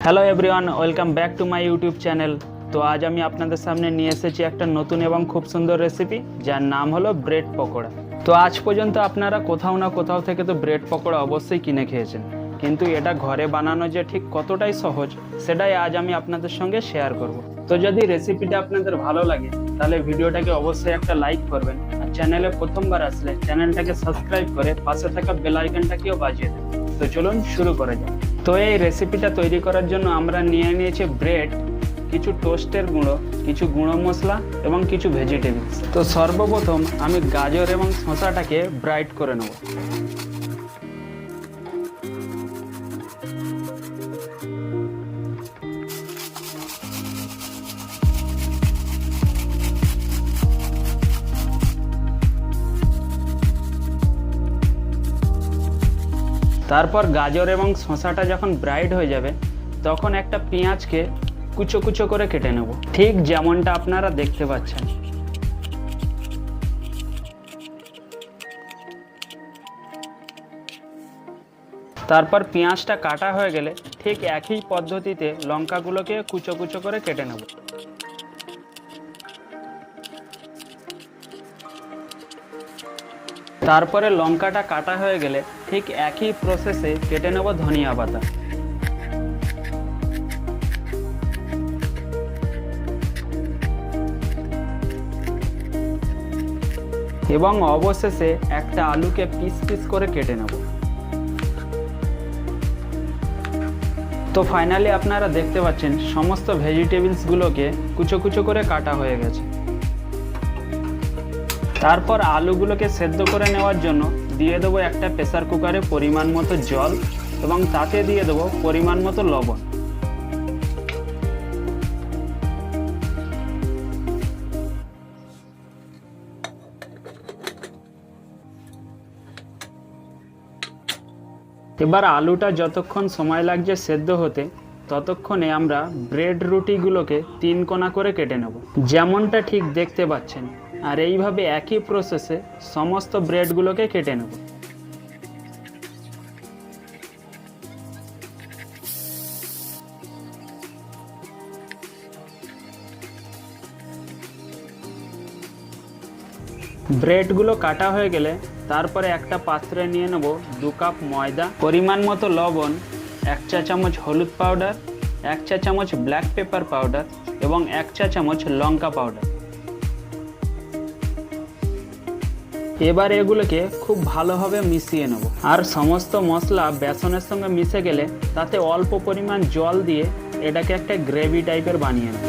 Hello everyone, welcome back to my YouTube channel. তো আজ আমি আপনাদের সামনে নিয়ে এসেছি একটা নতুন এবং খুব সুন্দর রেসিপি, যার নাম হলো ব্রেড পকোড়া। তো আজ পর্যন্ত আপনারা কোথাও না কোথাও থেকে তো ব্রেড পকোড়া অবশ্যই কিনে খেয়েছেন, কিন্তু এটা ঘরে বানানো যে ঠিক কতটাই সহজ সেটাই আজ আমি আপনাদের সঙ্গে শেয়ার করব। তো যদি রেসিপিটা আপনাদের ভালো লাগে তাহলে ভিডিওটাকে অবশ্যই একটা লাইক করবেন, আর চ্যানেলে প্রথমবার আসলে চ্যানেলটাকে সাবস্ক্রাইব করে পাশে থাকা বেল আইকনটাকেও বাজিয়ে দেবেন। তো চলুন শুরু করা যাক। তো এই রেসিপিটা তৈরি করার জন্য আমরা নিয়ে নিয়েছি ব্রেড, কিছু টোস্টের গুঁড়ো, কিছু গুঁড়ো মশলা এবং কিছু ভেজিটেবলস। তো সর্বপ্রথম আমি গাজর এবং শসাটাকে ব্রাইট করে নেব। তারপর গাজর এবং শসাটা যখন ব্রাইট হয়ে যাবে তখন একটা পেঁয়াজকে কুচো কুচো করে কেটে নেব, ঠিক যেমনটা আপনারা দেখতে পাচ্ছেন। তারপর পেঁয়াজটা কাটা হয়ে গেলে ঠিক একই পদ্ধতিতে লঙ্কাগুলোকে কুচো কুচো করে কেটে নেব। তারপরে লঙ্কাটা কাটা হয়ে গেলে ঠিক একই প্রসেসে কেটে নেব ধনিয়া পাতা। এবং অবশেষে একটা আলুকে পিস পিস করে কেটে নেব। তো ফাইনালি আপনারা দেখতে পাচ্ছেন সমস্ত ভেজিটেবলসগুলোকে কুচো কুচো করে কাটা হয়ে গেছে। তারপর আলুগুলোকে সেদ্ধ করে নেওয়ার জন্য দিয়ে দেবো একটা প্রেসার কুকারে পরিমাণ মতো জল এবং তাতে দিয়ে দেবো পরিমাণ মতো লবণ। এবার আলুটা যতক্ষণ সময় লাগছে সেদ্ধ হতে, ততক্ষণে আমরা ব্রেড রুটিগুলোকে 3 কোনা করে কেটে নেব, যেমনটা ঠিক দেখতে পাচ্ছেন। আর এইভাবে একই প্রসেসে সমস্ত ব্রেডগুলোকে কেটে নেব। ব্রেডগুলো কাটা হয়ে গেলে তারপরে একটা পাত্রে নিয়ে নেব 2 কাপ ময়দা, পরিমাণ মতো লবণ, 1 চা চামচ হলুদ পাউডার, 1 চা চামচ ব্ল্যাক পেপার পাউডার এবং 1 চা চামচ লঙ্কা পাউডার। এবার এগুলোকে খুব ভালোভাবে মিশিয়ে নেব। আর সমস্ত মশলা বেসনের সঙ্গে মিশে গেলে তাতে অল্প পরিমাণ জল দিয়ে এটাকে একটা গ্রেভি টাইপের বানিয়ে নেব।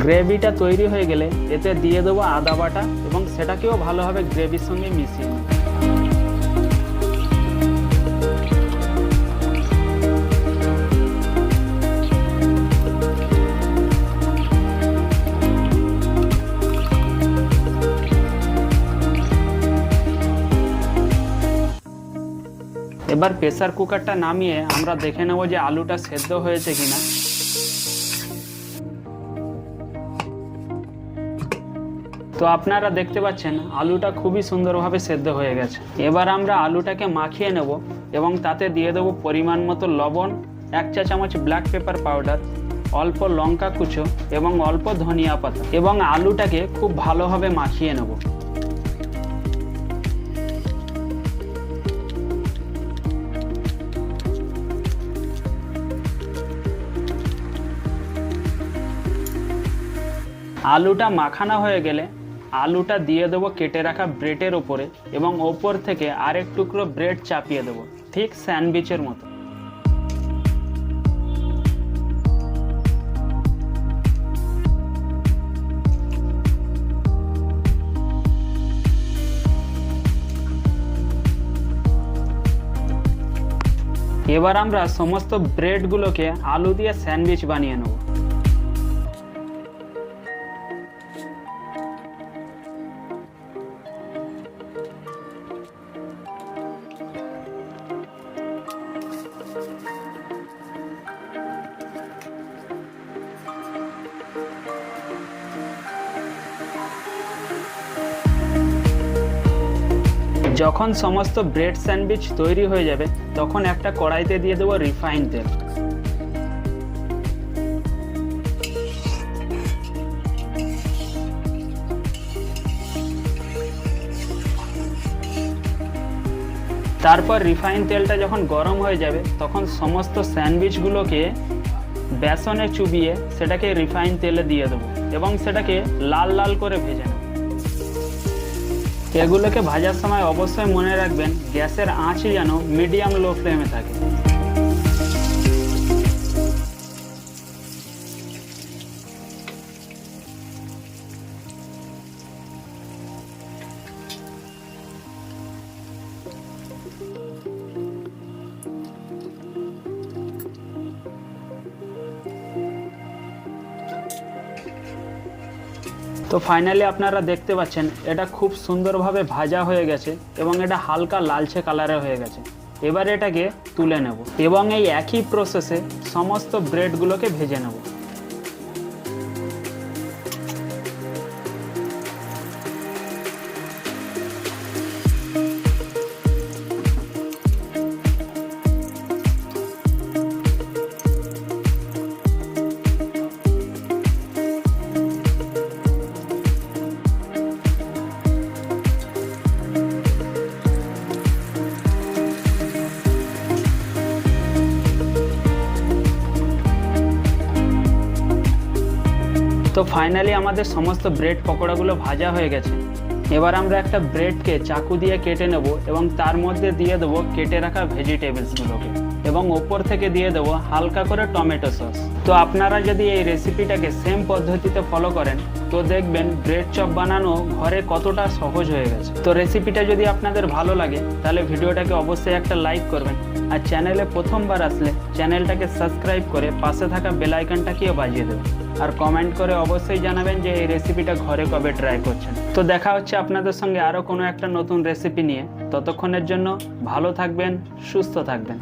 গ্রেভিটা তৈরি হয়ে গেলে এতে দিয়ে দেবো আদা বাটা এবং সেটাকেও ভালোভাবে গ্রেভির সঙ্গে মিশিয়ে নেব। এবার প্রেসার কুকারটা নামিয়ে আমরা দেখে নেব যে আলুটা সেদ্ধ হয়েছে কিনা। তো আপনারা দেখতে পাচ্ছেন আলুটা খুবই সুন্দরভাবে সেদ্ধ হয়ে গেছে। এবার আমরা আলুটাকে মাখিয়ে নেব এবং তাতে দিয়ে দেবো পরিমাণ মতো লবণ, 1 চা চামচ ব্ল্যাক পেপার পাউডার, অল্প লঙ্কা কুচো এবং অল্প ধনিয়া পাতা, এবং আলুটাকে খুব ভালোভাবে মাখিয়ে নেব। আলুটা মাখানো হয়ে গেলে আলুটা দিয়ে দেবো কেটে রাখা ব্রেডের ওপরে এবং ওপর থেকে আরেক টুকরো ব্রেড চাপিয়ে দেবো, ঠিক স্যান্ডউইচের মতো। এবার আমরা সমস্ত ব্রেডগুলোকে আলু দিয়ে স্যান্ডউইচ বানিয়ে নেব। যখন সমস্ত ব্রেড স্যান্ডউইচ তৈরি হয়ে যাবে তখন একটা কড়াইতে দিয়ে দেবো রিফাইন তেল। তারপর রিফাইন তেলটা যখন গরম হয়ে যাবে তখন সমস্ত স্যান্ডউইচগুলোকে বেসনে চুবিয়ে সেটাকে রিফাইন তেলে দিয়ে দেবো এবং সেটাকে লাল লাল করে ভেজে নেব। এগুলোকে ভাজার সময় অবশ্যই মনে রাখবেন গ্যাসের আঁচই যেন মিডিয়াম লো ফ্লেমে থাকে। তো ফাইনালি আপনারা দেখতে পাচ্ছেন এটা খুব সুন্দরভাবে ভাজা হয়ে গেছে এবং এটা হালকা লালচে কালারে হয়ে গেছে। এবার এটাকে তুলে নেব এবং এই একই প্রসেসে সমস্ত ব্রেডগুলোকে ভেজে নেব। তো ফাইনালি আমাদের সমস্ত ব্রেড পকোড়াগুলো ভাজা হয়ে গেছে। এবার আমরা একটা ব্রেডকে চাকু দিয়ে কেটে নেব এবং তার মধ্যে দিয়ে দেবো কেটে রাখা ভেজিটেবলসগুলোকে এবং ওপর থেকে দিয়ে দেবো হালকা করে টমেটো সস। তো আপনারা যদি এই রেসিপিটাকে সেম পদ্ধতিতে ফলো করেন তো দেখবেন ব্রেড চপ বানানো ঘরে কতটা সহজ হয়ে গেছে। তো রেসিপিটা যদি আপনাদের ভালো লাগে তাহলে ভিডিওটাকে অবশ্যই একটা লাইক করবেন আর চ্যানেলে প্রথমবার আসলে চ্যানেলটাকে সাবস্ক্রাইব করে পাশে থাকা বেল আইকনটাকেও বাজিয়ে দেবেন আর কমেন্ট করে অবশ্যই জানাবেন যে এই রেসিপিটা ঘরে কবে ট্রাই করছেন। তো দেখা হচ্ছে আপনাদের সঙ্গে আরও কোনো একটা নতুন রেসিপি নিয়ে। ততক্ষণের জন্য ভালো থাকবেন, সুস্থ থাকবেন।